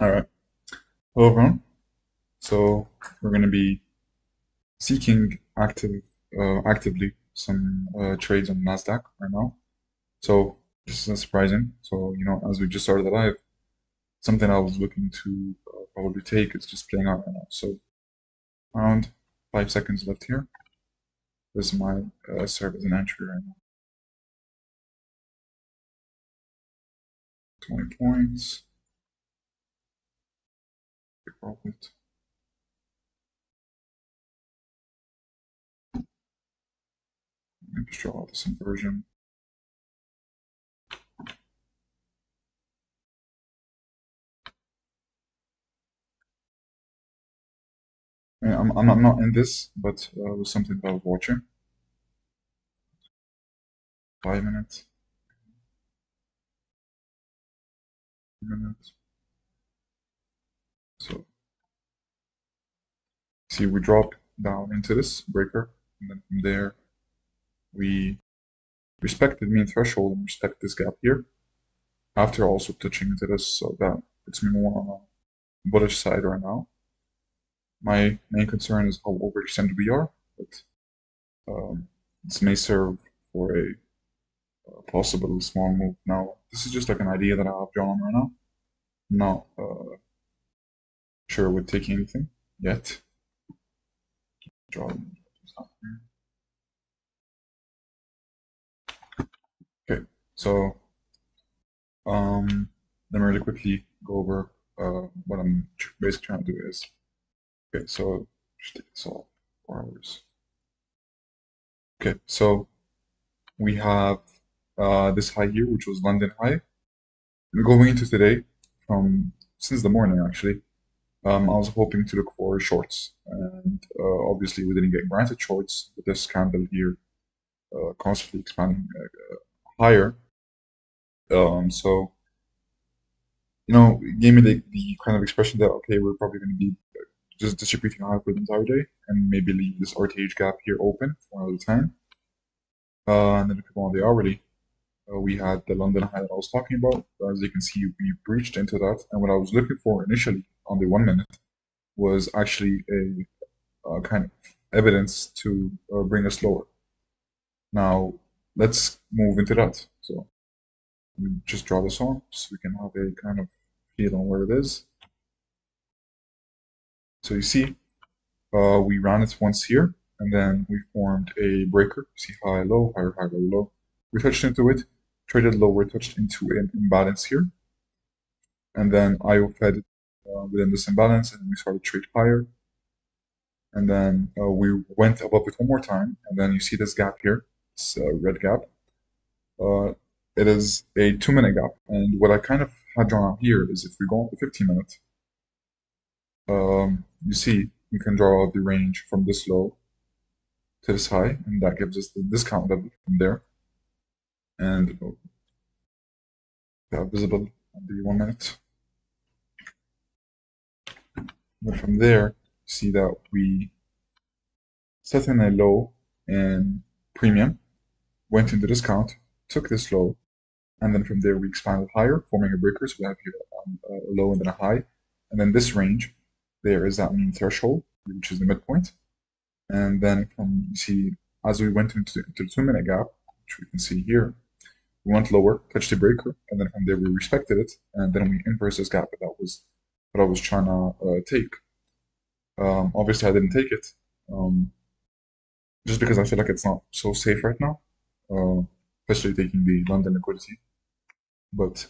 All right. Hello, everyone. So we're going to be seeking actively some trades on Nasdaq right now. So this isn't surprising. So as we just started the live, something I was looking to probably take is just playing out right now. So around 5 seconds left here. This might serve as an entry right now. 20 points. Big profit. Just draw out this inversion. I'm not in this, but it was something that I was watching. 5 minutes. Minutes. So see, we drop down into this breaker, and then from there we respect the mean threshold and respect this gap here. After also touching into this, so that puts me more on a bullish side right now. My main concern is how overextended we are, but this may serve for a possible small move. Now, this is just like an idea that I have drawn right now. I'm not sure we're taking anything yet. Draw this out here. Okay, so let me really quickly go over what I'm basically trying to do is, okay, so just take this off, 4 hours. Okay, so we have this high here, which was London high. Going into today, since the morning actually, I was hoping to look for shorts, and obviously we didn't get granted shorts with this candle here, constantly expanding higher. So it gave me the kind of expression that okay, we're probably going to be just distributing high for the entire day and maybe leave this RTH gap here open for another time. And then if you go on the hourly, we had the London high that I was talking about. As you can see, we breached into that. And what I was looking for initially on the 1 minute was actually a kind of evidence to bring us lower. Now, let's move into that. So let me just draw this on so we can have a kind of feel on where it is. So you see, we ran it once here, and then we formed a breaker. See high, low, higher, higher, low, low. We touched into it, traded lower, touched into an imbalance here, and then IO fed within this imbalance, and we started trade higher. And then we went above it one more time, and then you see this gap here, this red gap. It is a 2-minute gap, and what I kind of had drawn out here is if we go on the 15 minutes, you see we can draw out the range from this low to this high, and that gives us the discount level from there. And visible on the 1 minute. And from there, you see that we set in a low in premium, went into discount, took this low, and then from there we expanded higher, forming a breaker. So we have here a low and then a high. And then this range, there is that mean threshold, which is the midpoint. And then you see, as we went into the 2-minute gap, which we can see here, we went lower, touched the breaker, and then from there we respected it, and then we inversed this gap. That was what I was trying to take. Obviously, I didn't take it, just because I feel like it's not so safe right now, especially taking the London liquidity. But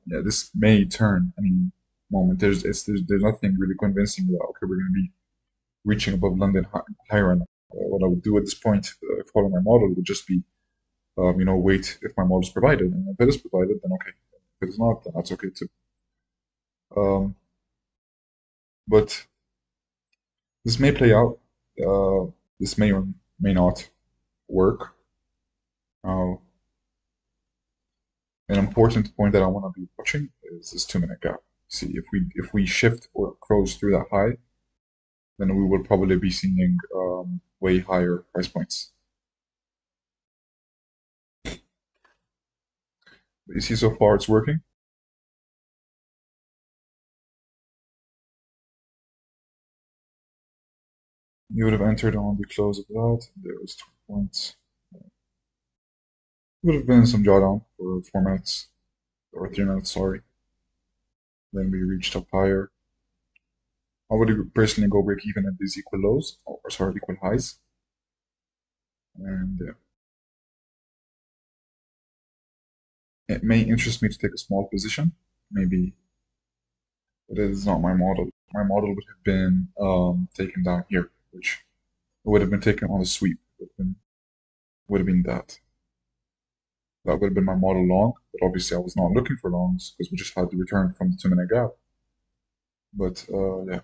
yeah, this may turn any moment. There's nothing really convincing that okay, we're going to be reaching above London higher right now. What I would do at this point, following my model, would just be wait if my model is provided, and if it is provided, then okay. If it is not, then that's okay too. But this may play out. This may or may not work. Uh, an important point that I want to be watching is this 2-minute gap. See, if we shift or close through that high, then we will probably be seeing way higher price points. But you see, so far it's working. You would have entered on the close of that. There was 2 points. Would have been some drawdown for 4 minutes or 3 minutes, sorry. Then we reached up higher. I would personally go break even at these equal lows, or sorry, equal highs. And it may interest me to take a small position, maybe, but it is not my model. My model would have been taken down here, which would have been taken on a sweep. Would have been that. That would have been my model long, but obviously I was not looking for longs because we just had the return from the 2-minute gap. But yeah,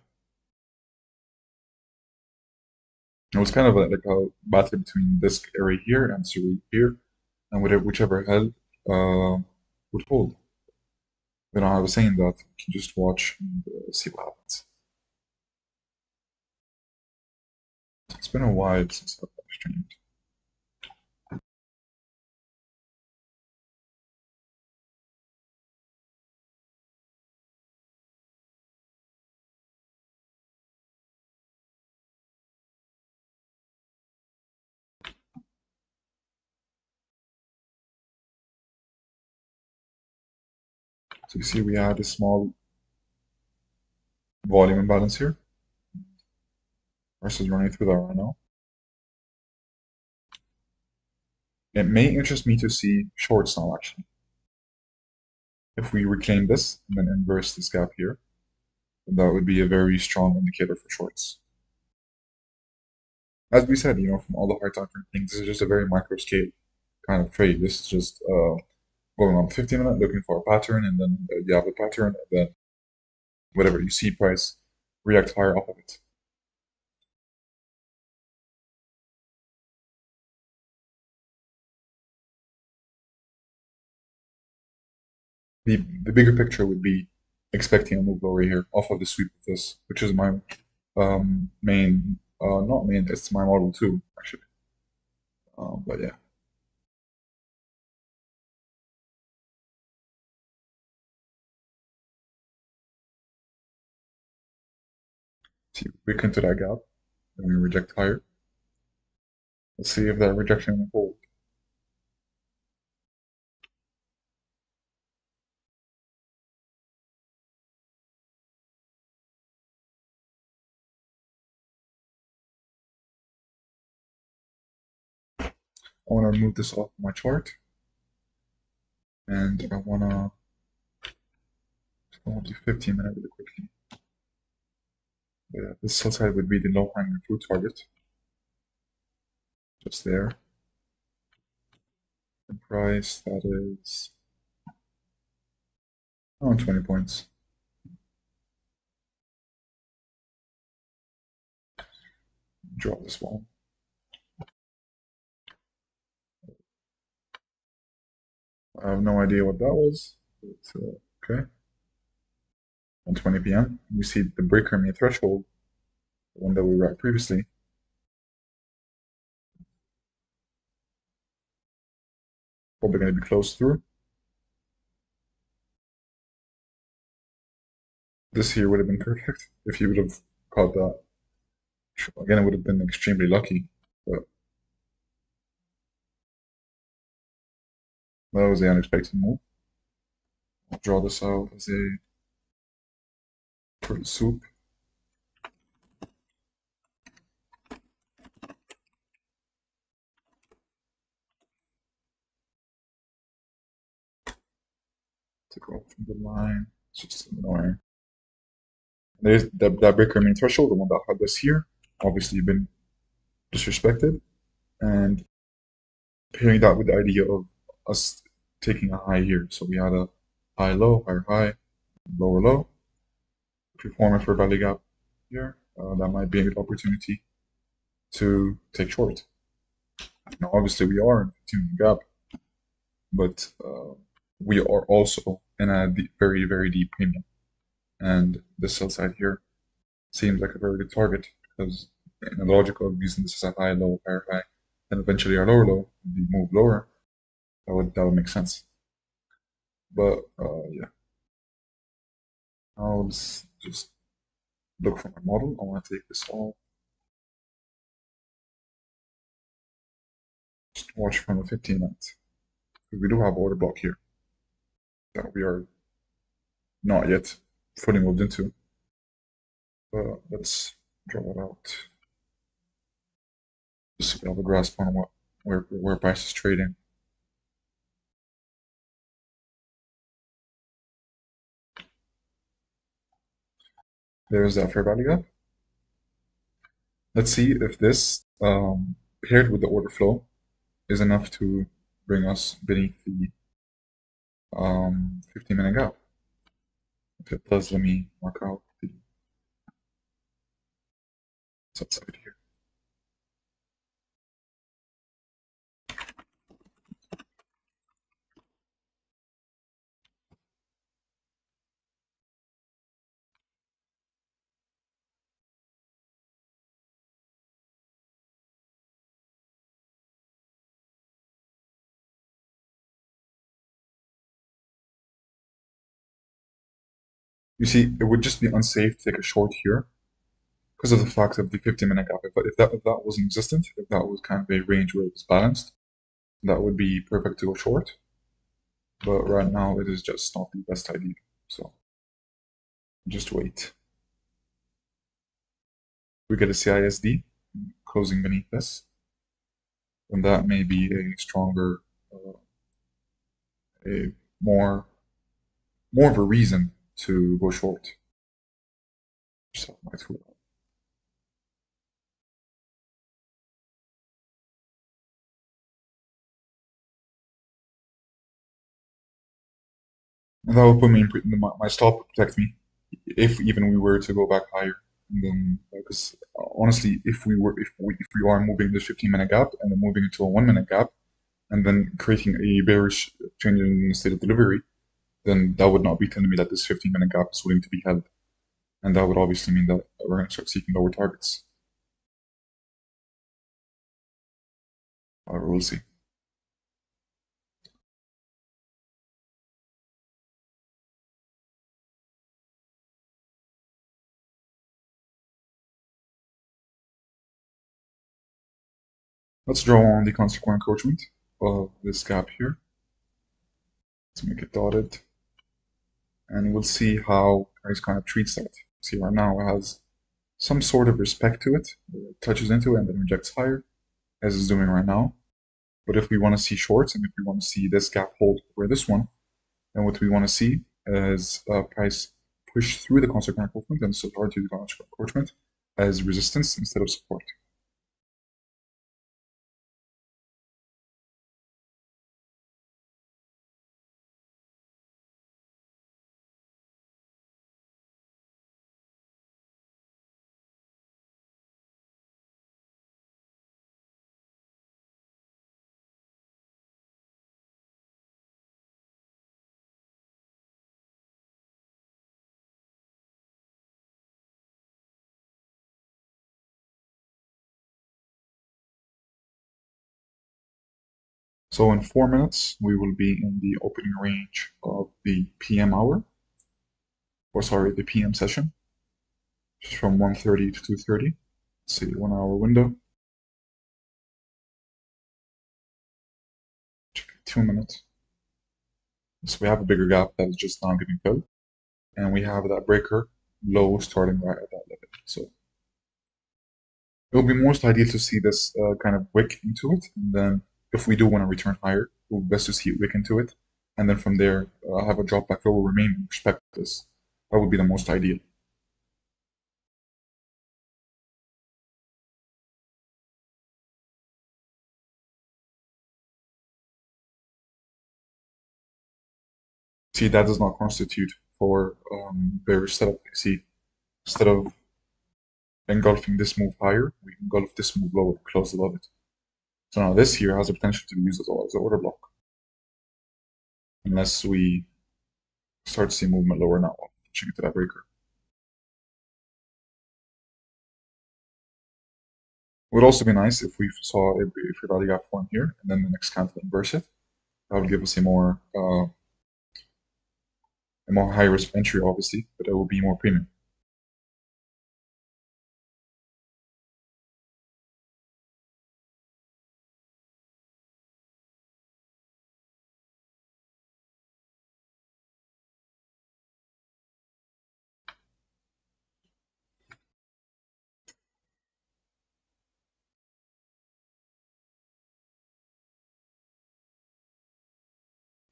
it was kind of like a battle between this area here and Surrey here, and whichever held would hold. You know, I was saying that you can just watch and see what happens. It's been a while since I've streamed. So you see we had a small volume imbalance here. Versus running through that right now. It may interest me to see shorts now actually. If we reclaim this and then inverse this gap here, then that would be a very strong indicator for shorts. As we said, you know, from all the hard time frame things, this is just a very micro scale kind of trade. This is just going on 15-minute, looking for a pattern, and then you have a pattern, and then whatever you see price react higher off of it. The bigger picture would be expecting a move lower here off of the sweep of this, which is my main, not main, it's my model too, actually. But yeah. See, we break into that gap, and we reject higher. Let's see if that rejection will hold. I want to remove this off my chart, and I want to do 15-minute really quickly. Yeah, this sell side would be the low hanging fruit target, just there. The price that is around 20 points. Draw this one. I have no idea what that was. But, okay. 1:20 p.m. We see the breaker main threshold, the one that we were at previously. Probably going to be close through. This here would have been perfect if you would have caught that. Again, it would have been extremely lucky, but that was the unexpected move. I'll draw this out as a fruit soup. To go from the line, it's just annoying. There's that breaker main threshold, the one that had this here, obviously been disrespected, and pairing that with the idea of us taking a high here. So we had a high low, higher high, lower low. If we form it for a value gap here, that might be a good opportunity to take short. Now, obviously, we are in a 15-minute gap, but we are also in a very, very deep premium. And the sell side here seems like a very good target because in the logic of using this as a high, low, higher high, and eventually our lower low, we move lower, that would make sense. But yeah, now let's just look for my model. I want to take this all watch from the 15 minutes. Because we do have order block here that we are not yet fully moved into. But let's draw it out. Just so we have a grasp on where price is trading. There's that fair value gap. Let's see if this, paired with the order flow, is enough to bring us beneath the 15-minute gap. If it does, let me mark out the subside here. You see, it would just be unsafe to take a short here because of the fact of the 15-minute gap. But if that wasn't existent, if that was kind of a range where it was balanced, that would be perfect to go short. But right now, it is just not the best idea. So just wait. We get a CISD closing beneath this, and that may be a stronger, a more of a reason to go short. So my tool. And that would put me in my stop would protect me if even we were to go back higher. And then, because honestly, if we are moving this 15-minute gap and then moving into a 1-minute gap, and then creating a bearish change in state of delivery, then that would not be telling me that this 15-minute gap is willing to be held, and that would obviously mean that we're going to start seeking lower targets. We'll see. Let's draw on the consequent encroachment of this gap here. Let's make it dotted. And we'll see how price kind of treats that. See, right now it has some sort of respect to it. It touches into it and then rejects higher, as it's doing right now. But if we want to see shorts and if we want to see this gap hold over this one, then what we want to see is price push through the consequent encroachment and support to the consequent encroachment as resistance instead of support. So in 4 minutes, we will be in the opening range of the PM hour, or sorry, the PM session, just from 1:30 to 2:30. Let's see, 1 hour window. 2 minutes. So we have a bigger gap that is just now getting filled, and we have that breaker low starting right at that level. So it will be most ideal to see this kind of wick into it, and then if we do want to return higher, it will be best to see it wick into it, and then from there have a drop back lower remain and respect this. That would be the most ideal. See, that does not constitute for bearish setup. See, instead of engulfing this move higher, we engulf this move lower, close above it. So now this here has the potential to be used as an order block, unless we start to see movement lower now, pushing into that breaker. It would also be nice if we saw a fair value gap form here, and then the next candle inverse it. That would give us a more high risk entry, obviously, but it will be more premium.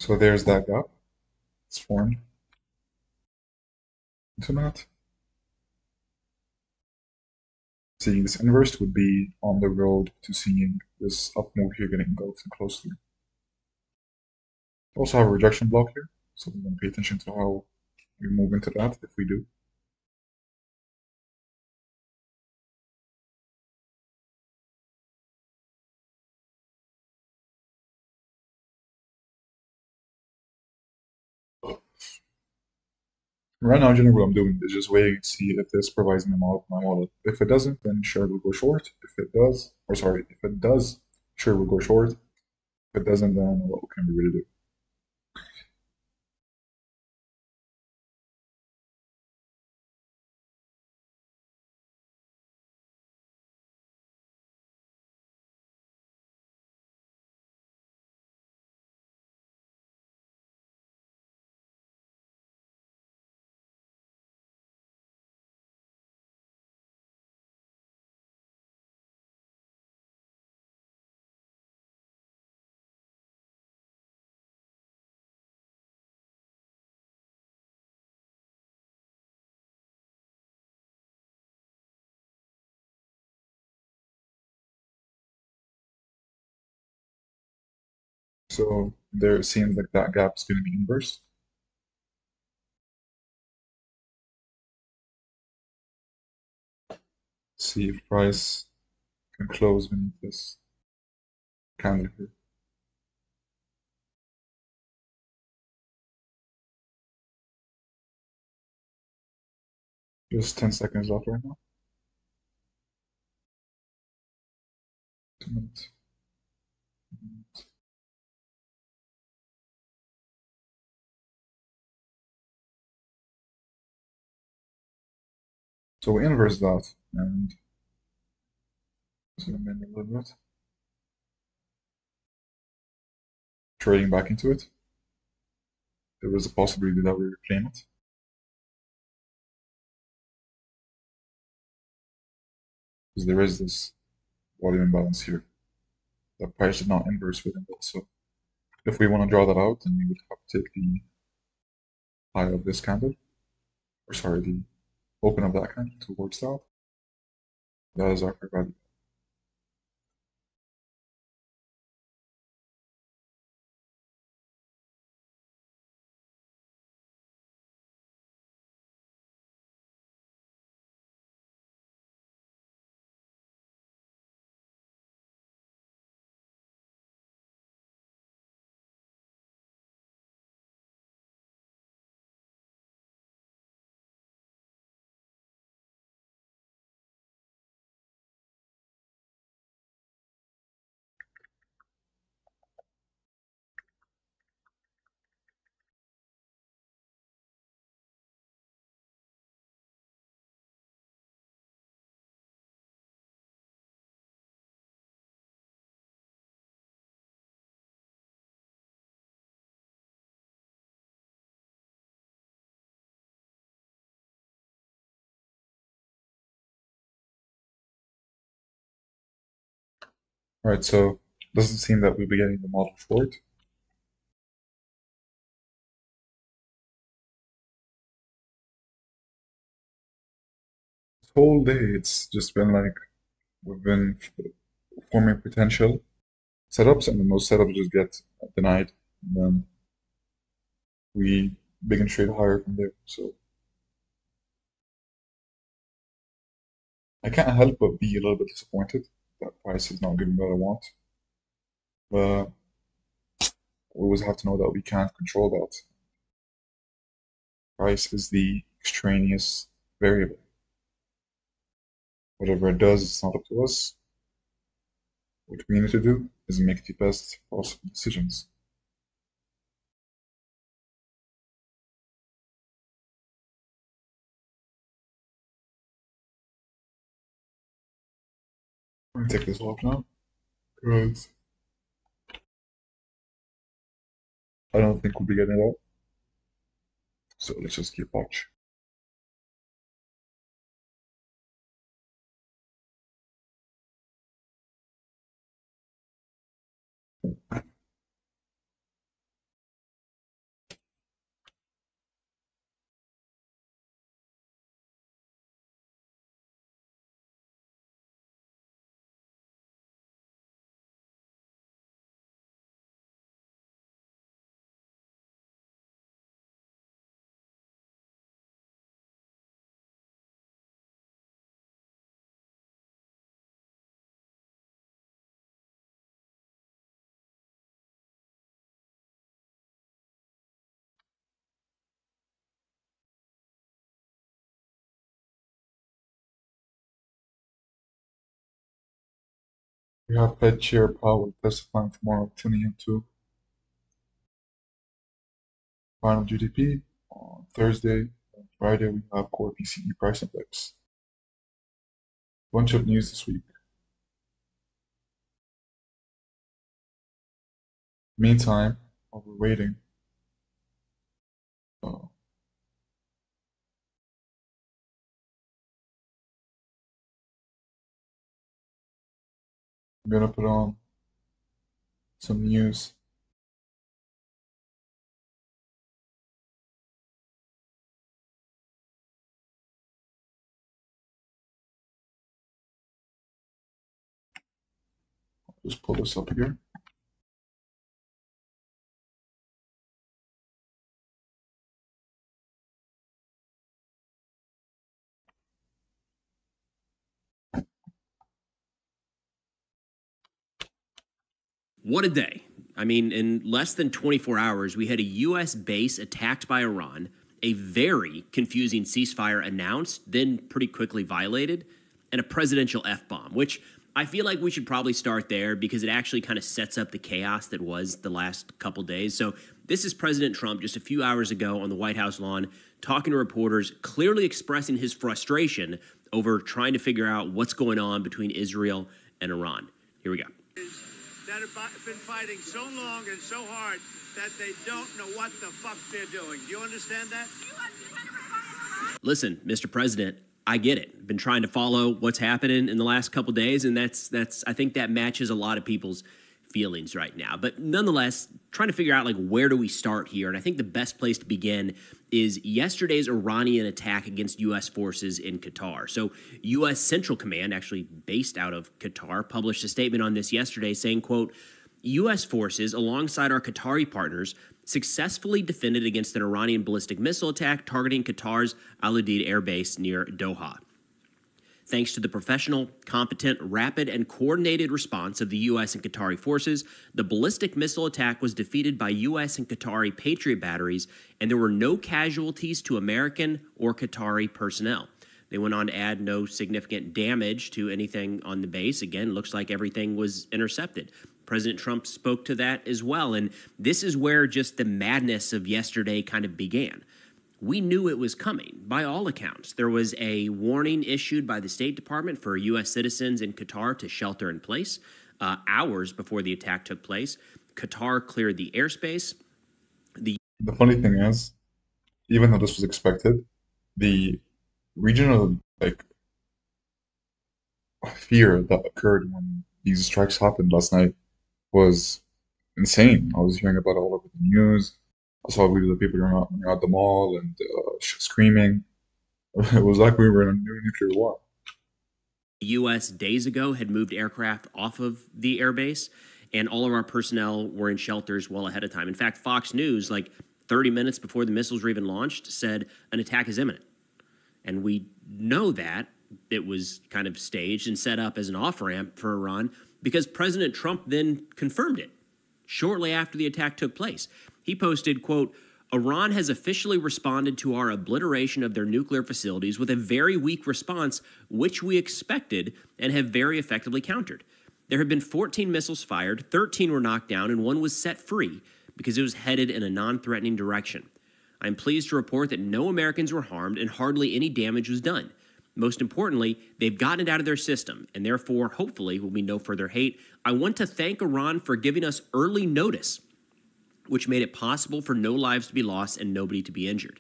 So there's that gap. It's formed into that. Seeing this inverse would be on the road to seeing this up move here getting engulfed closely. We also have a rejection block here, so we're going to pay attention to how we move into that if we do. Right now, generally, what I'm doing is just waiting to see if this provides me my model. If it doesn't, then sure, we'll go short. If it does, or sorry, if it does, sure, we'll go short. If it doesn't, then what can we really do? So there it seems like that gap is going to be inverse. See if price can close beneath this candle here. Just 10 seconds left right now. 2 minutes. So we inverse that and zoom in a little bit. Trading back into it. There is a possibility that we reclaim it. Because there is this volume imbalance here. The price is not inverse within that. So if we want to draw that out, then we would have to take the high of this candle, or sorry, the open of that candle towards that. That is our fair value. Alright, so it doesn't seem that we'll be getting the model for it. This whole day, it's just been like we've been forming potential setups, and then those setups just get denied, and then we begin trade higher from there. So I can't help but be a little bit disappointed that price is not giving what I want. But we always have to know that we can't control that. Price is the extraneous variable. Whatever it does, it's not up to us. What we need to do is make the best possible decisions. I'm gonna take this off now because I don't think we'll be getting it out. So let's just keep watch. We have Fed Chair Powell testifying tomorrow, tuning into final GDP. On Thursday and Friday, we have core PCE price index. Bunch of news this week. Meantime, while we're waiting, uh, I'm gonna put on some news. Just pull this up here. What a day. I mean, in less than 24 hours, we had a U.S. base attacked by Iran, a very confusing ceasefire announced, then pretty quickly violated, and a presidential F-bomb, which I feel like we should probably start there because it actually kind of sets up the chaos that was the last couple days. So this is President Trump just a few hours ago on the White House lawn talking to reporters, clearly expressing his frustration over trying to figure out what's going on between Israel and Iran. Here we go. That have been fighting so long and so hard that they don't know what the fuck they're doing. Do you understand that? Listen, Mr. President, I get it. Been trying to follow what's happening in the last couple days, and that's I think that matches a lot of people's feelings right now. But nonetheless, trying to figure out like where do we start here? And I think the best place to begin is yesterday's Iranian attack against U.S. forces in Qatar. So U.S. Central Command, actually based out of Qatar, published a statement on this yesterday saying, quote, U.S. forces, alongside our Qatari partners, successfully defended against an Iranian ballistic missile attack targeting Qatar's Al Udeid air base near Doha. Thanks to the professional, competent, rapid, and coordinated response of the U.S. and Qatari forces, the ballistic missile attack was defeated by U.S. and Qatari Patriot batteries, and there were no casualties to American or Qatari personnel. They went on to add no significant damage to anything on the base. Again, looks like everything was intercepted. President Trump spoke to that as well, and this is where just the madness of yesterday kind of began. We knew it was coming, by all accounts. There was a warning issued by the State Department for U.S. citizens in Qatar to shelter in place. Hours before the attack took place, Qatar cleared the airspace. The funny thing is, even though this was expected, the regional fear that occurred when these strikes happened last night was insane. I was hearing about it all over the news. I saw videos of people running out the mall and screaming. It was like we were in a new nuclear war. The U.S. days ago had moved aircraft off of the airbase, and all of our personnel were in shelters well ahead of time. In fact, Fox News, like 30 minutes before the missiles were even launched, said an attack is imminent. And we know that it was kind of staged and set up as an off-ramp for Iran because President Trump then confirmed it shortly after the attack took place. He posted, quote, Iran has officially responded to our obliteration of their nuclear facilities with a very weak response, which we expected and have very effectively countered. There have been 14 missiles fired, 13 were knocked down, and one was set free because it was headed in a non-threatening direction. I am pleased to report that no Americans were harmed and hardly any damage was done. Most importantly, they've gotten it out of their system, and therefore, hopefully, will be no further hate. I want to thank Iran for giving us early notice, which made it possible for no lives to be lost and nobody to be injured.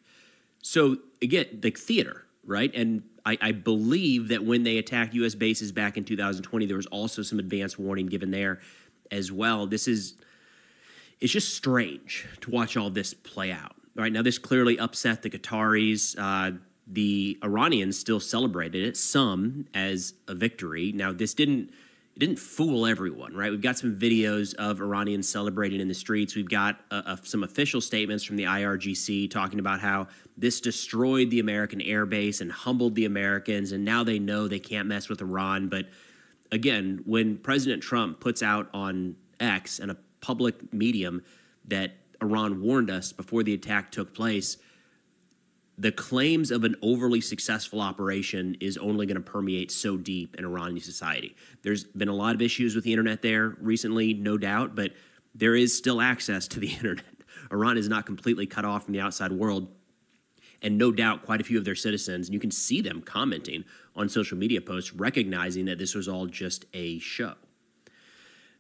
So, again, the theater, right? And I believe that when they attacked U.S. bases back in 2020, there was also some advance warning given there as well. It's just strange to watch all this play out. Right now, this clearly upset the Qataris. The Iranians still celebrated it, some as a victory. Now, it didn't fool everyone, right? We've got some videos of Iranians celebrating in the streets. We've got some official statements from the IRGC talking about how this destroyed the American airbase and humbled the Americans, and now they know they can't mess with Iran. But again, when President Trump puts out on X and a public medium that Iran warned us before the attack took place, the claims of an overly successful operation is only going to permeate so deep in Iranian society. There's been a lot of issues with the internet there recently, no doubt, but there is still access to the internet. Iran is not completely cut off from the outside world, and no doubt quite a few of their citizens, and you can see them commenting on social media posts, recognizing that this was all just a show.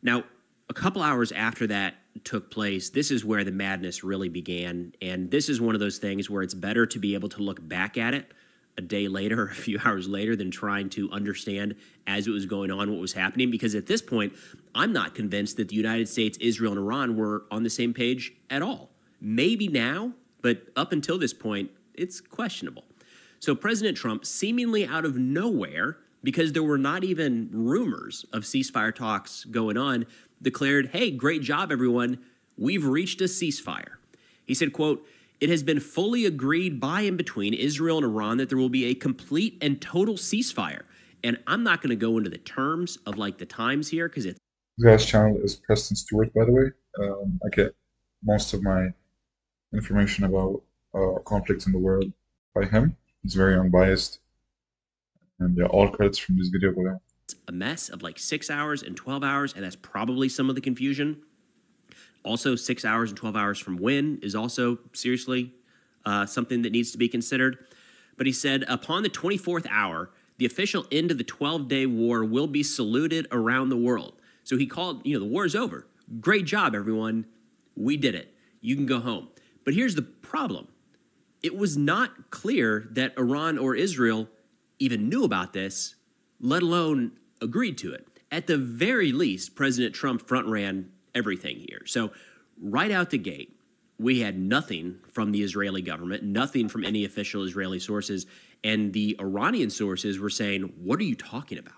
Now, a couple hours after that took place, this is where the madness really began. And this is one of those things where it's better to be able to look back at it a day later or a few hours later than trying to understand as it was going on what was happening. Because at this point, I'm not convinced that the United States, Israel, and Iran were on the same page at all. Maybe now, but up until this point, it's questionable. So President Trump, seemingly out of nowhere, because there were not even rumors of ceasefire talks going on, declared, "Hey, great job, everyone. We've reached a ceasefire." He said, quote, "It has been fully agreed by and between Israel and Iran that there will be a complete and total ceasefire." And I'm not going to go into the terms of like the times here because it's... This guy's channel is Preston Stewart, by the way. I get most of my information about conflicts in the world by him. He's very unbiased. And yeah, all credits from this video go down. a mess of like 6 hours and 12 hours, and that's probably some of the confusion. Also, 6 hours and 12 hours from when is also seriously something that needs to be considered. But he said, upon the 24th hour, the official end of the 12-day war will be saluted around the world. So he called, the war is over. Great job, everyone. We did it. You can go home. But here's the problem. It was not clear that Iran or Israel even knew about this, let alone agreed to it. At the very least, President Trump front-ran everything here. So right out the gate, we had nothing from the Israeli government, nothing from any official Israeli sources, and the Iranian sources were saying, what are you talking about?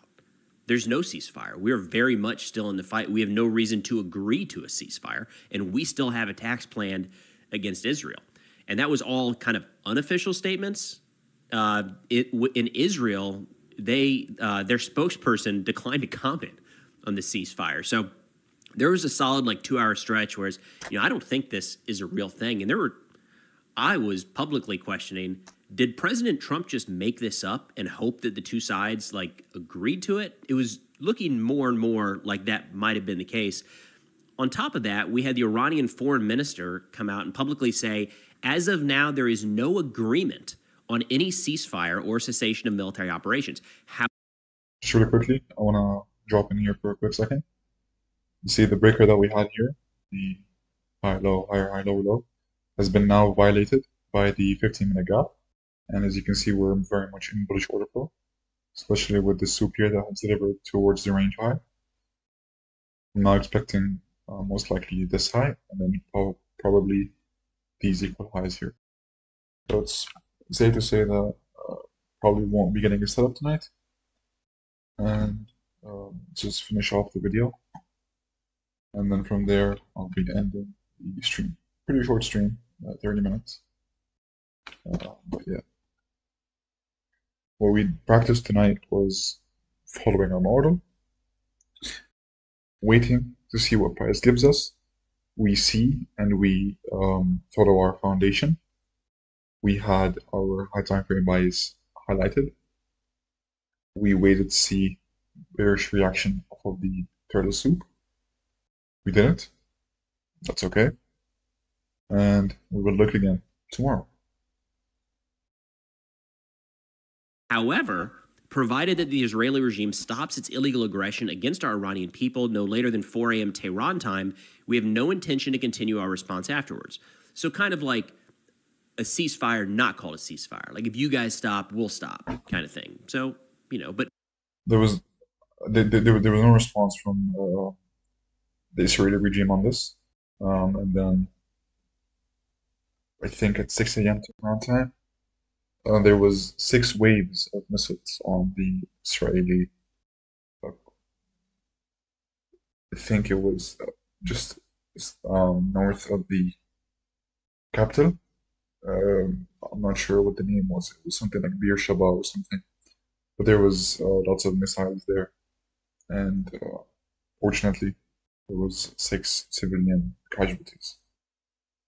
There's no ceasefire. We're very much still in the fight. We have no reason to agree to a ceasefire, and we still have attacks planned against Israel. And that was all kind of unofficial statements. In Israel, their spokesperson declined to comment on the ceasefire. So there was a solid 2-hour stretch where I don't think this is a real thing. And I was publicly questioning, did President Trump just make this up and hope that the two sides agreed to it? It was looking more and more like that might have been the case. On top of that, we had the Iranian foreign minister come out and publicly say, as of now, there is no agreement on any ceasefire or cessation of military operations. Just really quickly, I want to drop in here for a quick second. You see the breaker that we had here, the high, low, higher, high, low, low, has been now violated by the 15-minute gap. And as you can see, we're very much in bullish order flow, especially with the soup here that has delivered towards the range high. I'm now expecting most likely this high, and then probably these equal highs here. So it's safe to say that probably won't be getting a setup tonight. And just finish off the video. And then from there, I'll be ending the stream. Pretty short stream, 30 minutes. But yeah. What we practiced tonight was following our model, waiting to see what price gives us. We see and we follow our foundation. We had our high time frame buys highlighted. We waited to see bearish reaction of the turtle soup. We didn't. That's okay. And we will look again tomorrow. However, provided that the Israeli regime stops its illegal aggression against our Iranian people no later than 4 a.m. Tehran time, we have no intention to continue our response afterwards. So kind of like a ceasefire not called a ceasefire. Like if you guys stop, we'll stop kind of thing. So, but... There was no response from the Israeli regime on this. And then I think at 6 a.m. Tehran time, there was 6 waves of missiles on the Israeli. I think it was just north of the capital. I'm not sure what the name was. It was something like Bir Shaba or something. But there was lots of missiles there, and fortunately, there was 6 civilian casualties.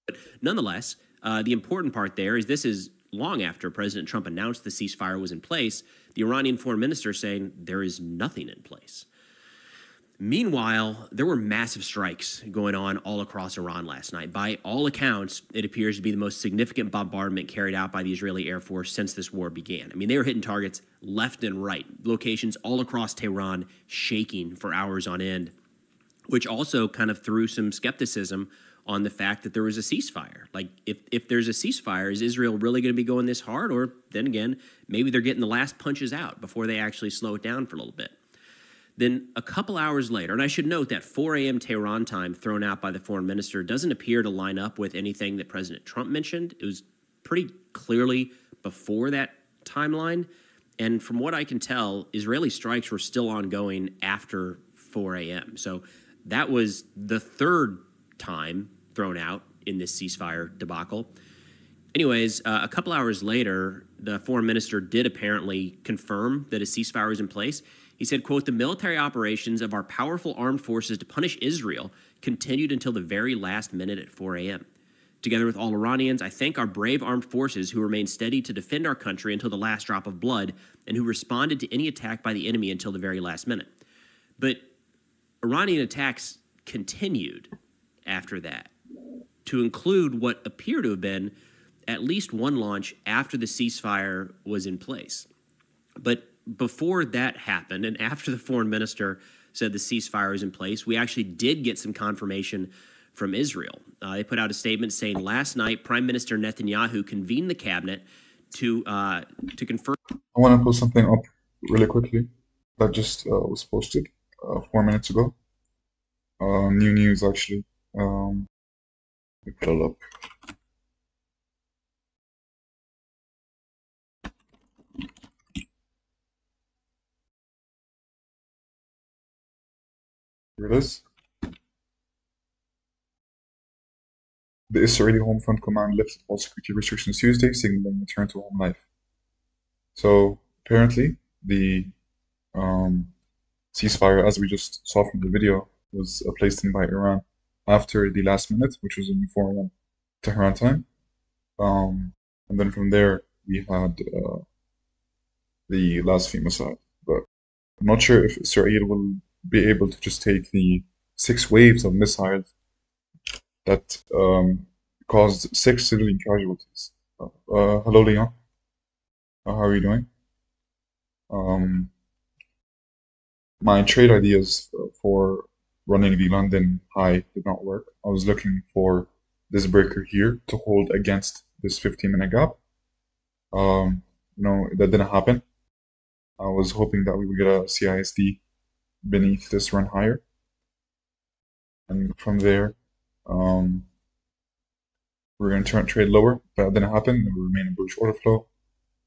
But nonetheless, the important part there is this is long after President Trump announced the ceasefire was in place, the Iranian foreign minister saying there is nothing in place. Meanwhile, there were massive strikes going on all across Iran last night. By all accounts, it appears to be the most significant bombardment carried out by the Israeli Air Force since this war began. I mean, they were hitting targets left and right, locations all across Tehran shaking for hours on end, which also kind of threw some skepticism on the fact that there was a ceasefire. Like, if there's a ceasefire, is Israel really going to be going this hard? Or then again, maybe they're getting the last punches out before they actually slow it down for a little bit. Then a couple hours later, and I should note that 4 a.m. Tehran time thrown out by the foreign minister doesn't appear to line up with anything that President Trump mentioned. It was pretty clearly before that timeline. And from what I can tell, Israeli strikes were still ongoing after 4 a.m. So that was the third time thrown out in this ceasefire debacle. Anyways, a couple hours later, the foreign minister did apparently confirm that a ceasefire was in place. He said, quote, "The military operations of our powerful armed forces to punish Israel continued until the very last minute at 4 a.m. Together with all Iranians, I thank our brave armed forces who remained steady to defend our country until the last drop of blood and who responded to any attack by the enemy until the very last minute." But Iranian attacks continued after that, to include what appear to have been at least one launch after the ceasefire was in place. But before that happened, and after the foreign minister said the ceasefire was in place, we actually did get some confirmation from Israel. They put out a statement saying last night, Prime Minister Netanyahu convened the cabinet to confirm. I want to put something up really quickly that just was posted 4 minutes ago. New news, actually. Let me put it up. Here it is. The Israeli Home Front Command lifted all security restrictions Tuesday, signaling return to home life. So apparently, the ceasefire, as we just saw from the video, was placed in by Iran after the last minute, which was in 4 a.m. Tehran time. And then from there, we had the last femicide. But I'm not sure if Israel will be able to just take the 6 waves of missiles that caused 6 civilian casualties. Hello, Leon. How are you doing? My trade ideas for running the London high did not work. I was looking for this breaker here to hold against this 15-minute gap. That didn't happen. I was hoping that we would get a CISD beneath this run higher. And from there, we're going to trade lower. That didn't happen. And we remain in bullish order flow.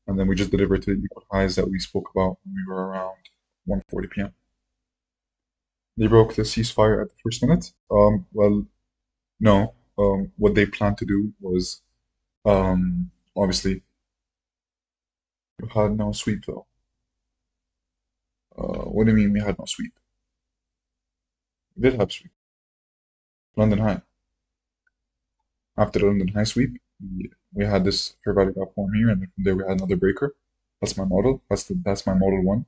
And then we just delivered to the equal highs that we spoke about when we were around 1:40 p.m. They broke the ceasefire at the first minute. Well, no. What they planned to do was, obviously, we had no sweep though. What do you mean we had no sweep? We did have sweep. London high. After the London high sweep, we had this fair value gap form here, and then from there we had another breaker. That's my model. That's my model 1.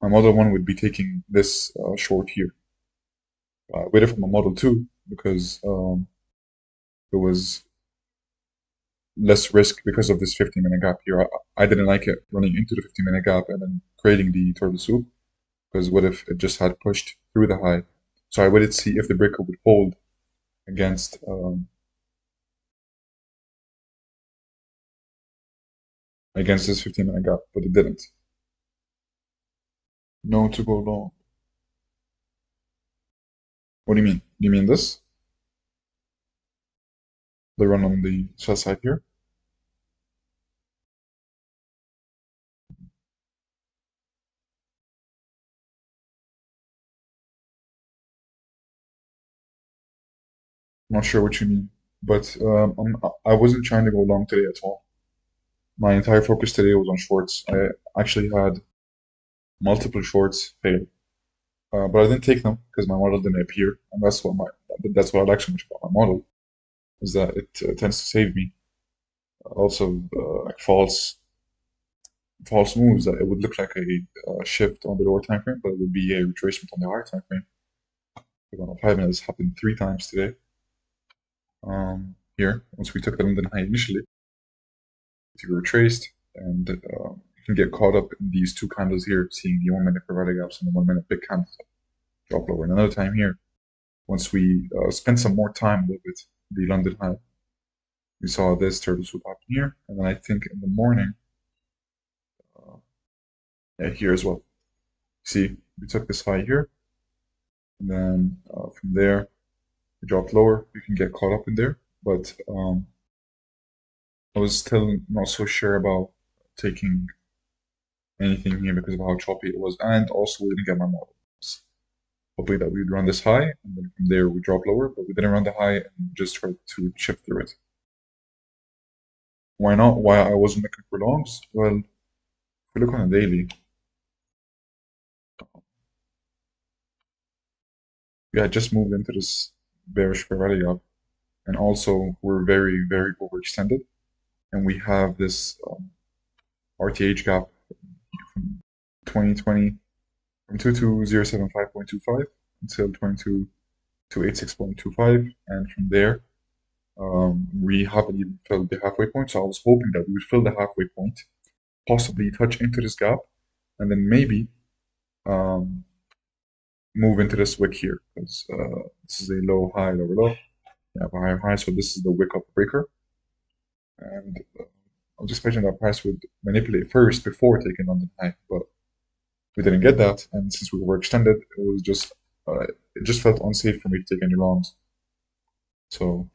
My model 1 would be taking this short here. I waited for my model 2 because there was less risk because of this 15-minute gap here. I didn't like it running into the 15-minute gap and then creating the turtle soup, because what if it just had pushed through the high? So I waited to see if the breaker would hold against this 15-minute gap, but it didn't. No to go long. What do you mean? Do you mean this? The run on the sell side here? I'm not sure what you mean, but I wasn't trying to go long today at all. My entire focus today was on shorts. I actually had multiple shorts fail, but I didn't take them because my model didn't appear, and that's what I like so much about my model, is that it tends to save me also like false moves that it would look like a shift on the lower time frame, but it would be a retracement on the higher time frame. On 5 minutes happened 3 times today. Here, once we took the London high initially, we retraced, and you can get caught up in these two candles here, seeing the 1 minute fair gaps and the 1 minute big candle drop lower. And another time here, once we spent some more time with it, the London high, we saw this turtle swoop happen here, and then I think in the morning, here as well. See, we took this high here, and then from there, we dropped lower. You can get caught up in there, but I was still not so sure about taking anything here because of how choppy it was, and also we didn't get my models. Hopefully that we'd run this high, and then from there we drop lower, but we didn't run the high and just tried to shift through it. Why not? Why I wasn't looking for longs? Well, if we look on a daily, we had just moved into this bearish fair value gap, and also we're very, very overextended, and we have this RTH gap from 2020 from 22075.25 until 2286.25, and from there we haven't even filled the halfway point. So I was hoping that we would fill the halfway point, possibly touch into this gap, and then maybe move into this wick here, because this is a low high, lower low. We have a higher high, so this is the wick up breaker. And I was expecting that price would manipulate first before taking London high, but we didn't get that. And since we were extended, it was just it just felt unsafe for me to take any longs. So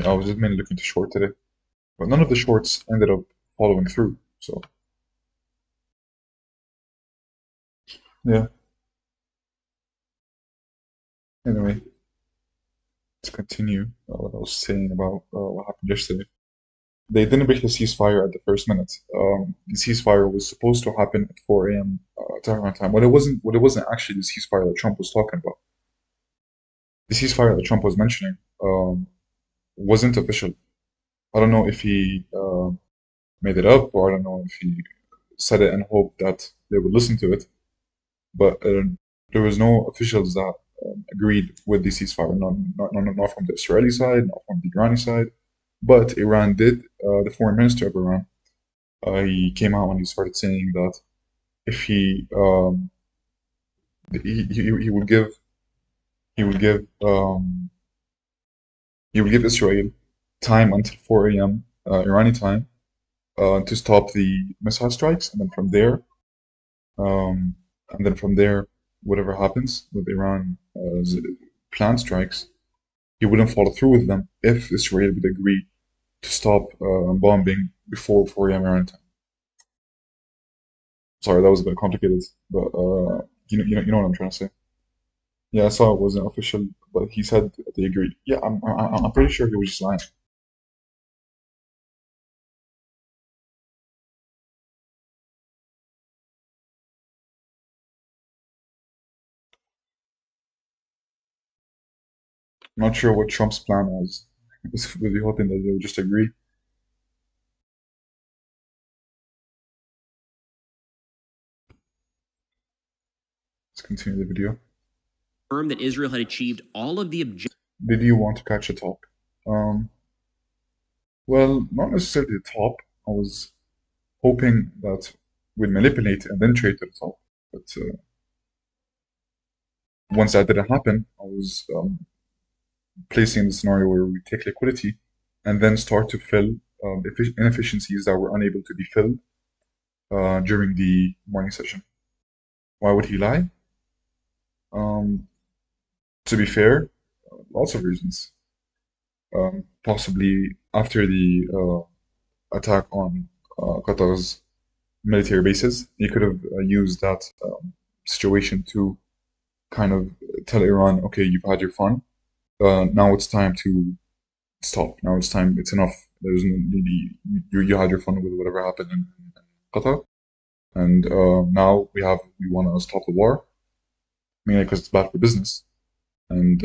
I was just mainly looking to short today, but none of the shorts ended up following through. So yeah. Anyway, let's continue what I was saying about what happened yesterday. They didn't break the ceasefire at the first minute. The ceasefire was supposed to happen at 4 a.m. Tehran time. What it wasn't actually the ceasefire that Trump was talking about. The ceasefire that Trump was mentioning wasn't official. I don't know if he made it up, or I don't know if he said it and hoped that they would listen to it. But there was no officials that agreed with the ceasefire, not from the Israeli side, not from the Iranian side. But Iran did. The foreign minister of Iran, he came out and he started saying that if he would give Israel time until 4 a.m. Iranian time to stop the missile strikes, and then from there, whatever happens with Iran's planned strikes, he wouldn't follow through with them if Israel would agree to stop bombing before 4 a.m. Iran time. Sorry, that was a bit complicated, but you know what I'm trying to say. Yeah, I saw it wasn't official, but he said they agreed. Yeah, I'm pretty sure he was just lying. I'm not sure what Trump's plan was. I was really hoping that they would just agree. Let's continue the video. Confirmed that Israel had achieved all of the objectives. Did you want to catch a top? Well, not necessarily the top. I was hoping that we'd manipulate and then trade to the top. But once that didn't happen, I was placing the scenario where we take liquidity and then start to fill inefficiencies that were unable to be filled during the morning session. Why would he lie? To be fair, lots of reasons. Possibly after the attack on Qatar's military bases, he could have used that situation to kind of tell Iran, okay, you've had your fun. Now it's time to stop. Now it's time. It's enough. There's you had your fun with whatever happened in Qatar, and now we want to stop the war, mainly because it's bad for business. And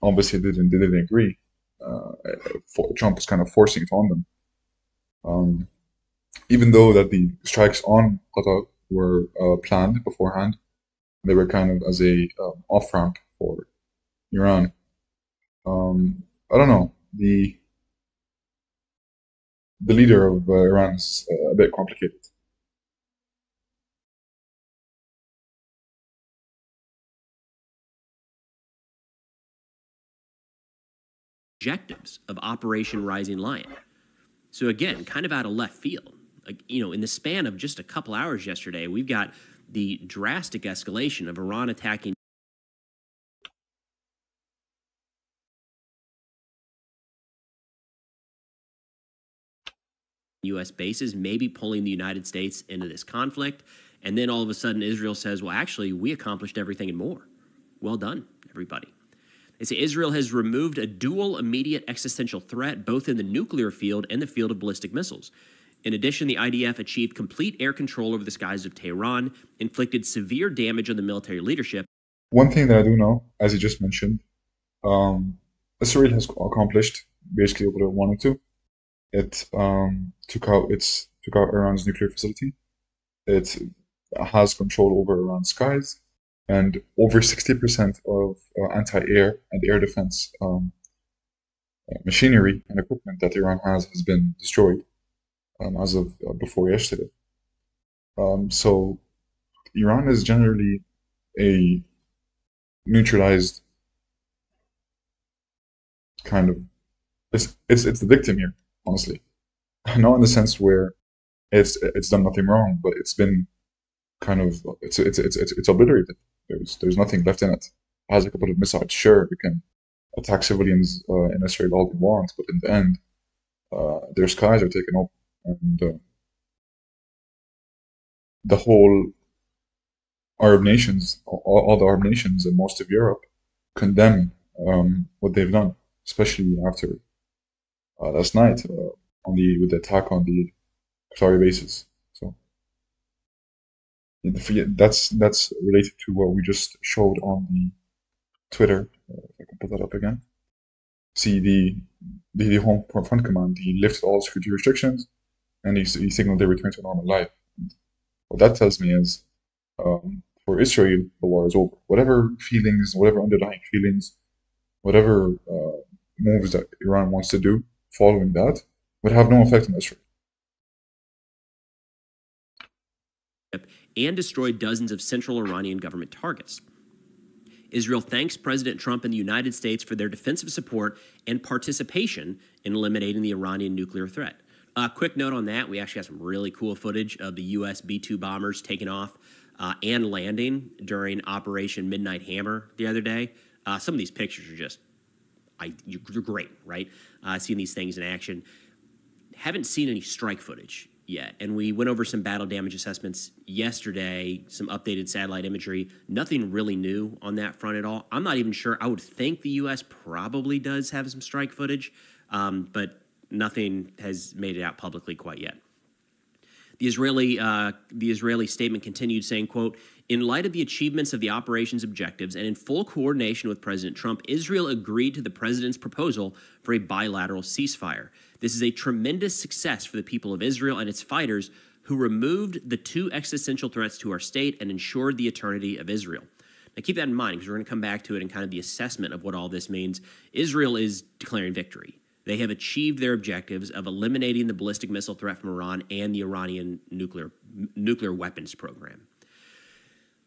obviously they didn't agree. Trump is kind of forcing it on them. Even though that the strikes on Qatar were planned beforehand, they were kind of as a off-ramp for Iran. I don't know. The leader of Iran is a bit complicated. Objectives of Operation Rising Lion. So again, kind of out of left field. Like, you know, in the span of just a couple hours yesterday, we've got the drastic escalation of Iran attacking U.S. bases, maybe pulling the United States into this conflict. And then all of a sudden, Israel says, well, actually, we accomplished everything and more. Well done, everybody. They say Israel has removed a dual immediate existential threat, both in the nuclear field and the field of ballistic missiles. In addition, the IDF achieved complete air control over the skies of Tehran, inflicted severe damage on the military leadership. One thing that I do know, as you just mentioned, Israel has accomplished basically what it wanted to. It took out Iran's nuclear facility. It has control over Iran's skies, and over 60% of anti-air and air defense machinery and equipment that Iran has been destroyed as of before yesterday. So Iran is generally a neutralized kind of it's the victim here, honestly. Not in the sense where it's done nothing wrong, but it's been kind of it's obliterated. There's nothing left in it. It has a couple of missiles. Sure, we can attack civilians in Israel all we want, but in the end, their skies are taken up, and the whole Arab nations, all the Arab nations, and most of Europe condemn what they've done, especially after last night with the attack on the Qatari bases. So that's related to what we just showed on the Twitter. If I can put that up again. See the Home Front Command. He lifted all security restrictions, and he signaled their return to normal life. And what that tells me is, for Israel, the war is over. Whatever feelings, whatever underlying feelings, whatever moves that Iran wants to do following that would have no effect on Israel. And destroyed dozens of central Iranian government targets. Israel thanks President Trump and the United States for their defensive support and participation in eliminating the Iranian nuclear threat. Quick note on that, we actually got some really cool footage of the U.S. B-2 bombers taking off and landing during Operation Midnight Hammer the other day. Some of these pictures are just, you're great, right? Seeing these things in action. Haven't seen any strike footage yet, and we went over some battle damage assessments yesterday, some updated satellite imagery. Nothing really new on that front at all. I'm not even sure. I would think the U.S. probably does have some strike footage, but nothing has made it out publicly quite yet. The Israeli statement continued saying, quote, in light of the achievements of the operation's objectives and in full coordination with President Trump, Israel agreed to the president's proposal for a bilateral ceasefire. This is a tremendous success for the people of Israel and its fighters who removed the two existential threats to our state and ensured the eternity of Israel. Now keep that in mind because we're going to come back to it and kind of the assessment of what all this means. Israel is declaring victory. They have achieved their objectives of eliminating the ballistic missile threat from Iran and the Iranian nuclear weapons program.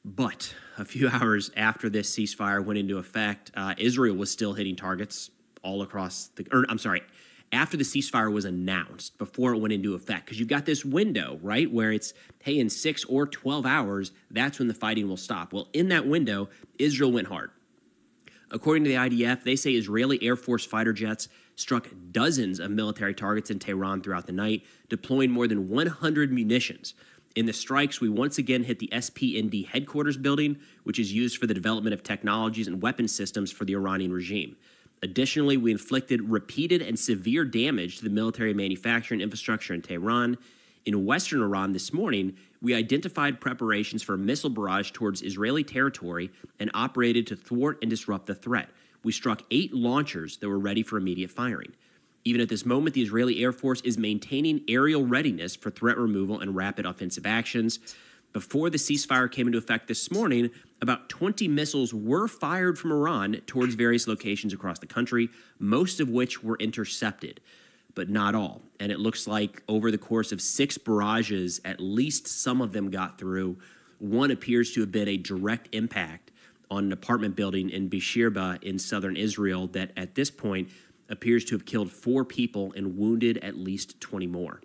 But a few hours after this ceasefire went into effect, Israel was still hitting targets all across after the ceasefire was announced, before it went into effect, because you've got this window, right, where it's, hey, in 6 or 12 hours, that's when the fighting will stop. Well, in that window, Israel went hard. According to the IDF, they say Israeli Air Force fighter jets struck dozens of military targets in Tehran throughout the night, deploying more than 100 munitions. In the strikes, we once again hit the SPND headquarters building, which is used for the development of technologies and weapon systems for the Iranian regime. Additionally, we inflicted repeated and severe damage to the military manufacturing infrastructure in Tehran. In western Iran this morning, we identified preparations for a missile barrage towards Israeli territory and operated to thwart and disrupt the threat. we struck 8 launchers that were ready for immediate firing. Even at this moment, the Israeli Air Force is maintaining aerial readiness for threat removal and rapid offensive actions. Before the ceasefire came into effect this morning, about 20 missiles were fired from Iran towards various locations across the country, most of which were intercepted, but not all. And it looks like over the course of 6 barrages, at least some of them got through. One appears to have been a direct impact on an apartment building in Beersheba in southern Israel that at this point appears to have killed 4 people and wounded at least 20 more.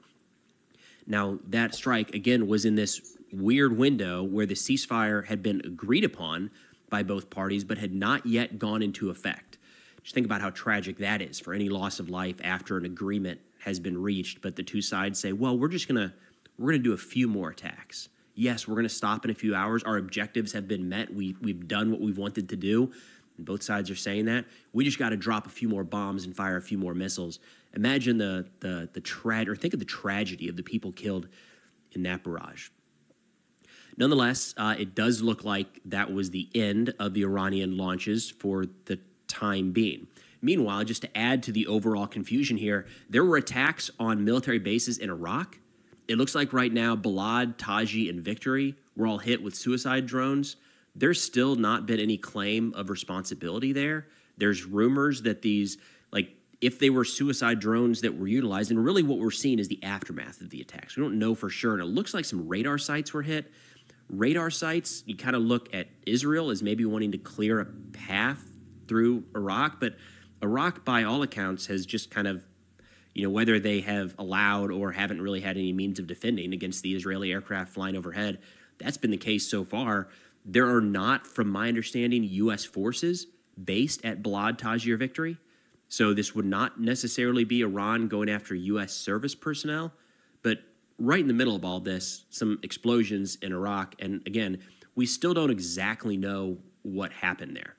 Now, that strike, again, was in this weird window where the ceasefire had been agreed upon by both parties but had not yet gone into effect. Just think about how tragic that is for any loss of life after an agreement has been reached, but the two sides say, well, we're going to do a few more attacks. Yes, we're going to stop in a few hours. Our objectives have been met. We've done what we've wanted to do. And both sides are saying that. We just got to drop a few more bombs and fire a few more missiles. Imagine think of the tragedy of the people killed in that barrage. Nonetheless, it does look like that was the end of the Iranian launches for the time being. Meanwhile, just to add to the overall confusion here, there were attacks on military bases in Iraq. It looks like right now Balad, Taji, and Victory were all hit with suicide drones. There's still not been any claim of responsibility there. There's rumors that these, if they were suicide drones that were utilized, and really what we're seeing is the aftermath of the attacks. We don't know for sure, and it looks like some radar sites were hit. Radar sites, you kind of look at Israel as maybe wanting to clear a path through Iraq, but Iraq, by all accounts, has just kind of, whether they have allowed or haven't really had any means of defending against the Israeli aircraft flying overhead, that's been the case so far. There are not, from my understanding, U.S. forces based at Balad, Taji, or Victory. So this would not necessarily be Iran going after U.S. service personnel, but right in the middle of all this, some explosions in Iraq. And again, we still don't exactly know what happened there.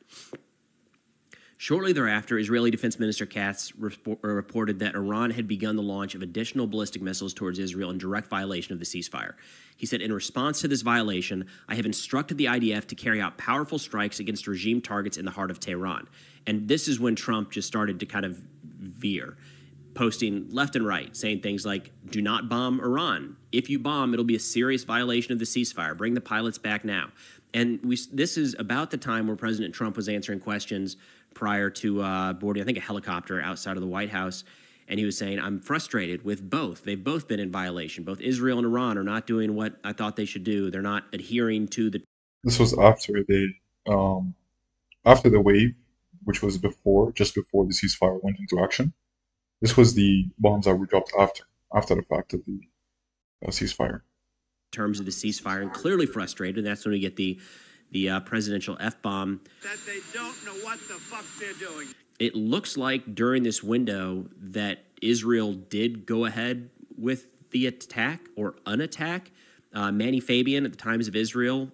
Shortly thereafter, Israeli Defense Minister Katz reported that Iran had begun the launch of additional ballistic missiles towards Israel in direct violation of the ceasefire. He said, in response to this violation, I have instructed the IDF to carry out powerful strikes against regime targets in the heart of Tehran. And this is when Trump just started to kind of veer, posting left and right, saying things like, do not bomb Iran. If you bomb, it'll be a serious violation of the ceasefire. Bring the pilots back now. And this is about the time where President Trump was answering questions prior to boarding, I think, a helicopter outside of the White House. And he was saying, I'm frustrated with both. They've both been in violation. Both Israel and Iran are not doing what I thought they should do. They're not adhering to the... This was after after the wave, which was just before the ceasefire went into action. This was the bombs that were dropped after the fact of the ceasefire. Terms of the ceasefire, and clearly frustrated. And that's when we get the presidential F-bomb. That they don't know what the fuck they're doing. It looks like during this window that Israel did go ahead with the attack or unattack. Manny Fabian at the Times of Israel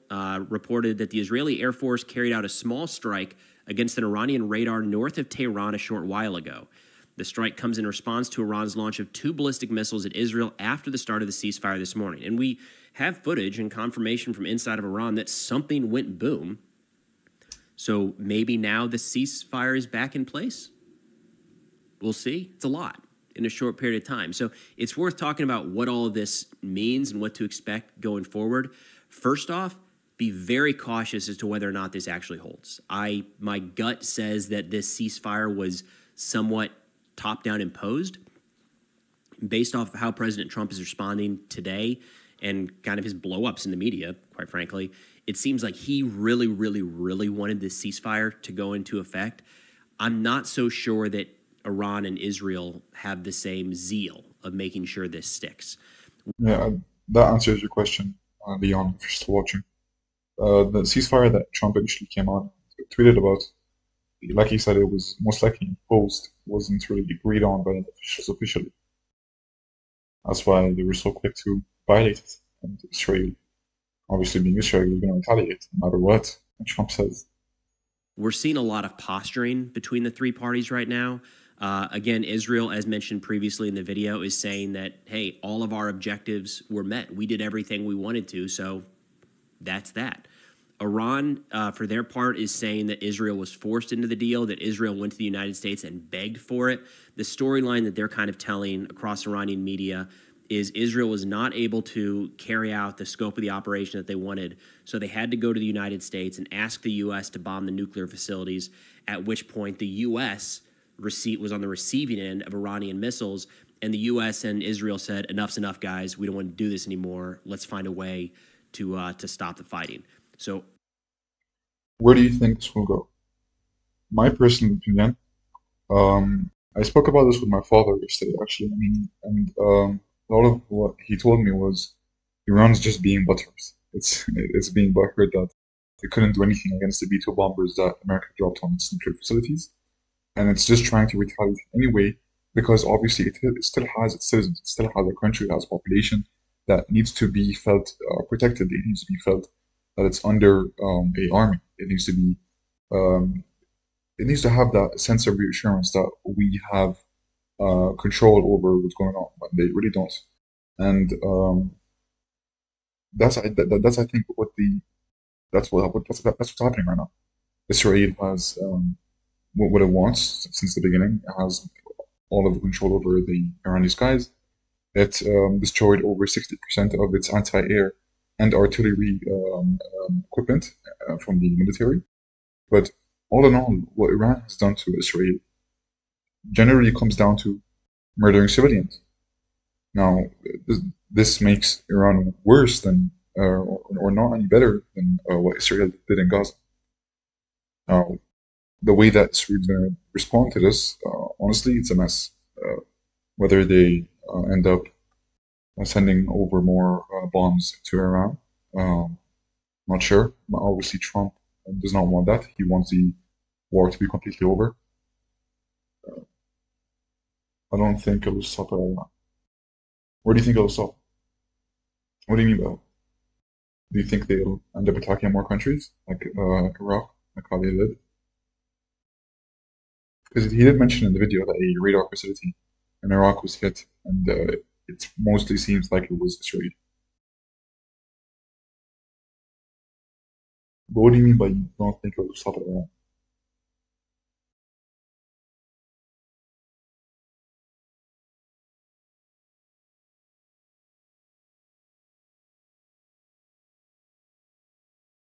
reported that the Israeli Air Force carried out a small strike against an Iranian radar north of Tehran a short while ago. The strike comes in response to Iran's launch of 2 ballistic missiles at Israel after the start of the ceasefire this morning. And we have footage and confirmation from inside of Iran that something went boom. So maybe now the ceasefire is back in place? We'll see. It's a lot in a short period of time. So it's worth talking about what all of this means and what to expect going forward. First off, be very cautious as to whether or not this actually holds. My gut says that this ceasefire was somewhat top-down imposed. Based off of how President Trump is responding today and kind of his blow-ups in the media, quite frankly, it seems like he really, really, really wanted this ceasefire to go into effect. I'm not so sure that Iran and Israel have the same zeal of making sure this sticks. Yeah, that answers your question, Leon, if you're still watching. The ceasefire that Trump initially came on, tweeted about, like he said, it was most likely imposed, wasn't really agreed on by the officials officially. That's why they were so quick to violate it. And Israel, obviously being Israel, is going to retaliate no matter what Trump says. We're seeing a lot of posturing between the three parties right now. Again, Israel, as mentioned previously in the video, is saying that, hey, all of our objectives were met. We did everything we wanted to, so that's that. Iran, for their part, is saying that Israel was forced into the deal, that Israel went to the United States and begged for it. The storyline that they're kind of telling across Iranian media is Israel was not able to carry out the scope of the operation that they wanted, so they had to go to the United States and ask the U.S. to bomb the nuclear facilities, at which point the U.S. was on the receiving end of Iranian missiles, and the U.S. and Israel said, enough's enough, guys. We don't want to do this anymore. Let's find a way to stop the fighting. So, where do you think this will go? My personal opinion, I spoke about this with my father yesterday, actually. I mean, and a lot of what he told me was Iran's just being butthurt. It's being butthurt that they couldn't do anything against the B-2 bombers that America dropped on its nuclear facilities, and it's just trying to retaliate anyway because obviously it still has its citizens, it still has a country, it has a population that needs to be felt protected. It needs to be felt that it's under a army. It needs to be um, it needs to have that sense of reassurance that we have control over what's going on, but they really don't. And that's I think that's what's happening right now. Israel has what it wants since the beginning. It has all of the control over the Iranian skies. It destroyed over 60% of its anti-air and artillery equipment from the military. But all in all, what Iran has done to Israel generally comes down to murdering civilians. Now, this makes Iran worse than, or not any better than what Israel did in Gaza. Now, the way that Israel's going to respond to this, honestly, it's a mess. Whether they end up sending over more bombs to Iran, not sure. Obviously, Trump does not want that. He wants the war to be completely over. I don't think it will stop at Iran. Where do you think it will stop? What do you mean by that? Do you think they'll end up attacking more countries, like Iraq, like how they did? Because he did mention in the video that a radar facility in Iraq was hit, and it mostly seems like it was Israel. But what do you mean by you don't think it will stop at Iran?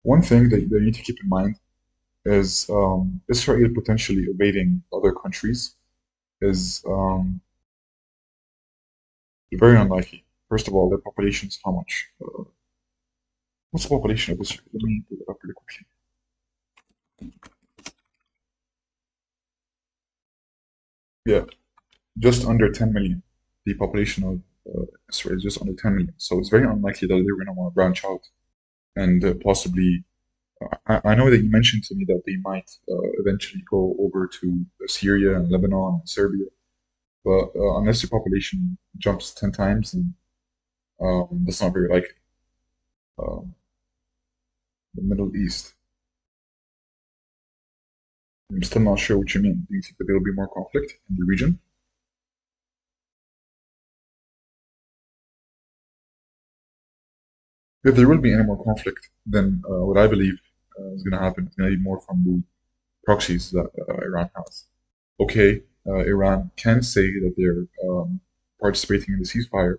One thing that you need to keep in mind is Israel potentially invading other countries is very unlikely. First of all, their population is how much? What's the population of Israel? Let me look it up really quickly. Yeah, just under 10 million. The population of Israel is just under 10 million. So it's very unlikely that they're going to want to branch out and possibly. I know that you mentioned to me that they might eventually go over to Syria and Lebanon and Serbia, but unless the population jumps 10 times, then that's not very likely. Um, the Middle East. I'm still not sure what you mean. Do you think that there will be more conflict in the region? If there will be any more conflict, then what I believe is going to happen is going to be more from the proxies that Iran has. Okay, Iran can say that they're participating in the ceasefire,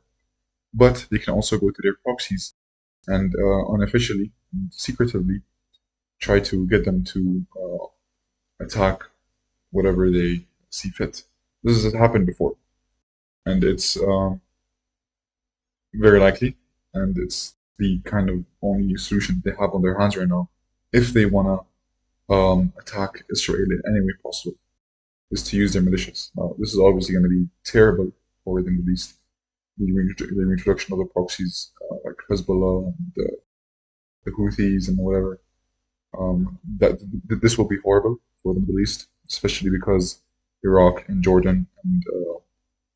but they can also go to their proxies and unofficially and secretively try to get them to attack whatever they see fit. This has happened before, and it's very likely, and it's the kind of only solution they have on their hands right now if they want to attack Israel in any way possible, is to use their militias. Now, this is obviously going to be terrible for the Middle East. The reintroduction of the proxies like Hezbollah and the Houthis and whatever. This will be horrible for the Middle East, especially because Iraq and Jordan and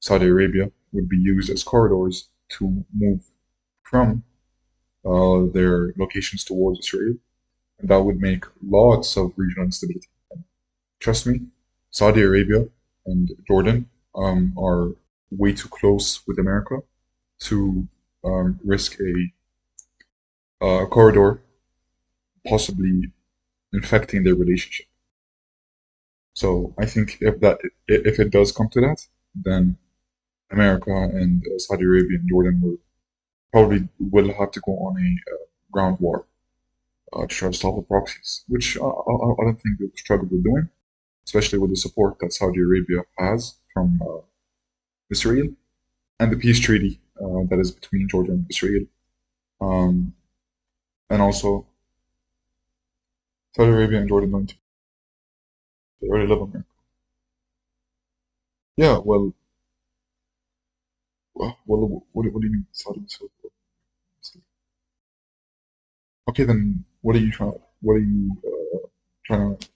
Saudi Arabia would be used as corridors to move from their locations towards Israel, and that would make lots of regional instability. Trust me, Saudi Arabia and Jordan are way too close with America to risk a corridor possibly infecting their relationship. So I think if it does come to that, then America and Saudi Arabia and Jordan will have to go on a ground war to try to stop the proxies, which I don't think they will struggle with doing, especially with the support that Saudi Arabia has from Israel and the peace treaty that is between Jordan and Israel. And also, Saudi Arabia and Jordan don't they already live America. Yeah, what do you mean Saudi? Okay, then what are you trying to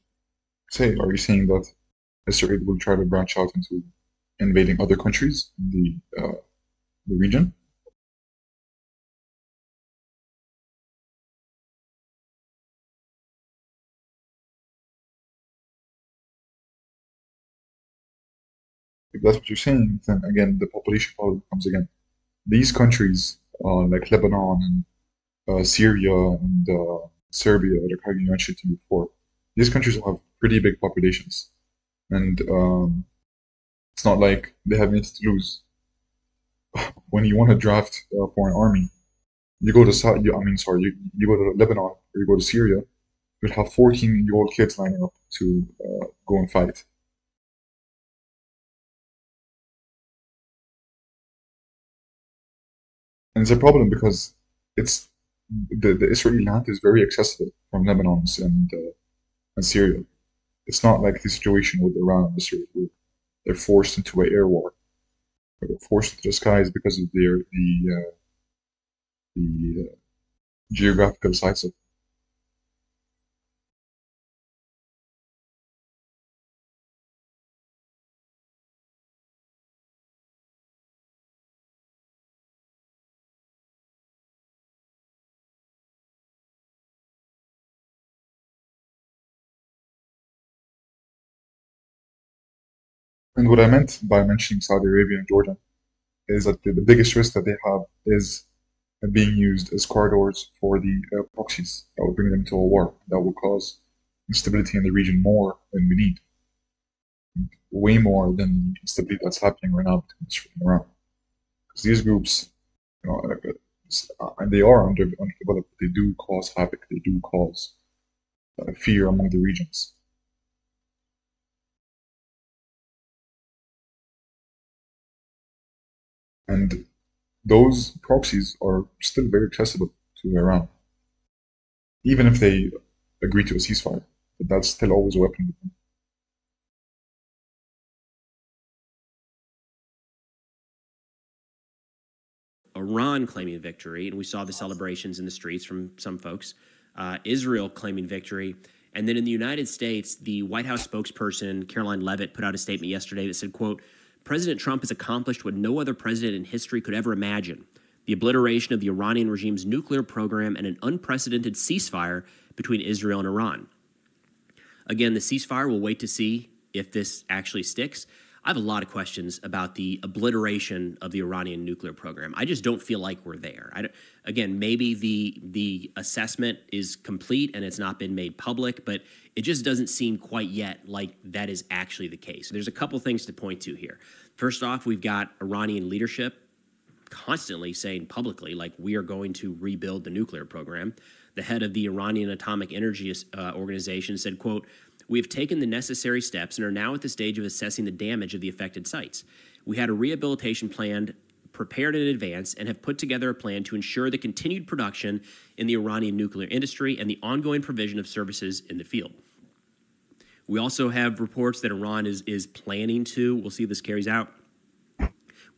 say? Are you saying that Israel will try to branch out into invading other countries in the region? If that's what you're saying, then again, the population problem comes again. These countries, like Lebanon and Syria and Serbia, like how you mentioned to me before, these countries have pretty big populations, and it's not like they have anything to lose. When you want to draft for an army, you go to you go to Lebanon or you go to Syria, you'll have 14-year-old kids lining up to go and fight. And it's a problem because it's the Israeli land is very accessible from Lebanon and Syria. It's not like the situation with Iran and Israel where they're forced into an air war. They're forced into the skies because of the geographical sites of. And what I meant by mentioning Saudi Arabia and Jordan is that the biggest risk that they have is being used as corridors for the proxies that will bring them to a war that will cause instability in the region more than we need, way more than the instability that's happening right now between Israel and Iran. Because these groups, and they are underdeveloped, they do cause havoc, they do cause fear among the regions. And those proxies are still very accessible to Iran, even if they agree to a ceasefire. But that's still always a weapon with them. Iran claiming victory, and we saw the celebrations in the streets from some folks. Israel claiming victory. And then in the United States, the White House spokesperson, Caroline Leavitt, put out a statement yesterday that said, quote, President Trump has accomplished what no other president in history could ever imagine, the obliteration of the Iranian regime's nuclear program and an unprecedented ceasefire between Israel and Iran. Again, the ceasefire, we'll wait to see if this actually sticks. I have a lot of questions about the obliteration of the Iranian nuclear program. I just don't feel like we're there. Again, maybe the assessment is complete and it's not been made public, but it just doesn't seem quite yet like that is actually the case. There's a couple things to point to here. First off, we've got Iranian leadership constantly saying publicly, like, we are going to rebuild the nuclear program. The head of the Iranian Atomic Energy Organization said, quote, we have taken the necessary steps and are now at the stage of assessing the damage of the affected sites. We had a rehabilitation plan prepared in advance and have put together a plan to ensure the continued production in the Iranian nuclear industry and the ongoing provision of services in the field. We also have reports that Iran is planning to, we'll see if this carries out,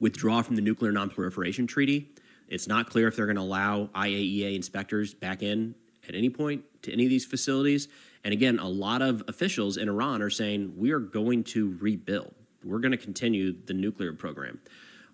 withdraw from the Nuclear Non-Proliferation Treaty. It's not clear if they're going to allow IAEA inspectors back in at any point to any of these facilities. And again, a lot of officials in Iran are saying, we are going to rebuild. We're going to continue the nuclear program.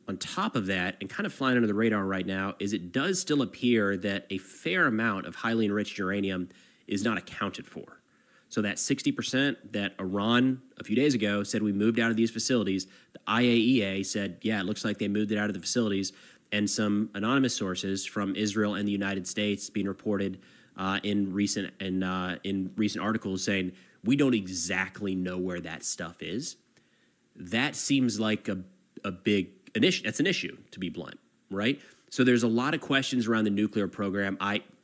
On top of that, and kind of flying under the radar right now, is it does still appear that a fair amount of highly enriched uranium is not accounted for. So that 60% that Iran a few days ago said we moved out of these facilities, the IAEA said, yeah, it looks like they moved it out of the facilities. And some anonymous sources from Israel and the United States being reported in recent articles saying we don't exactly know where that stuff is. That seems like a big an issue. That's an issue, to be blunt, right? So there's a lot of questions around the nuclear program.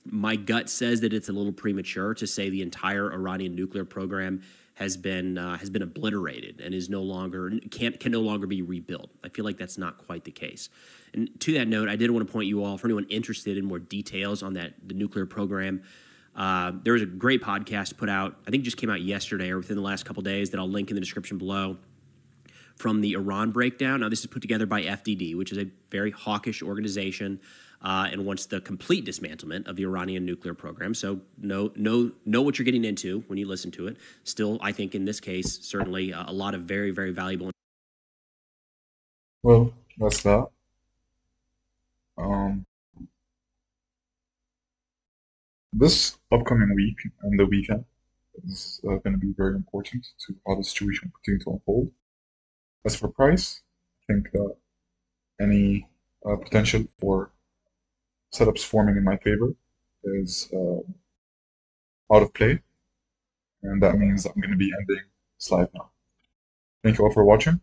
My gut says that it's a little premature to say the entire Iranian nuclear program has been obliterated and is can no longer be rebuilt. I feel like that's not quite the case. And to that note, I did want to point you all, for anyone interested in more details on the nuclear program, there was a great podcast put out, I think just came out yesterday or within the last couple of days, that I'll link in the description below, from the Iran breakdown. Now, this is put together by FDD, which is a very hawkish organization, and wants the complete dismantlement of the Iranian nuclear program. So know what you're getting into when you listen to it. Still, I think in this case, certainly a lot of very, very valuable. Well, that's that. This upcoming week and the weekend is going to be very important to how the situation will continue to unfold. As for price, I think that any potential for setups forming in my favor is out of play, and that means I'm going to be ending this live now. Thank you all for watching.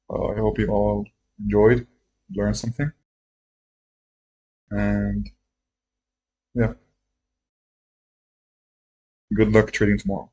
I hope you all enjoyed, learned something, and yeah, good luck trading tomorrow.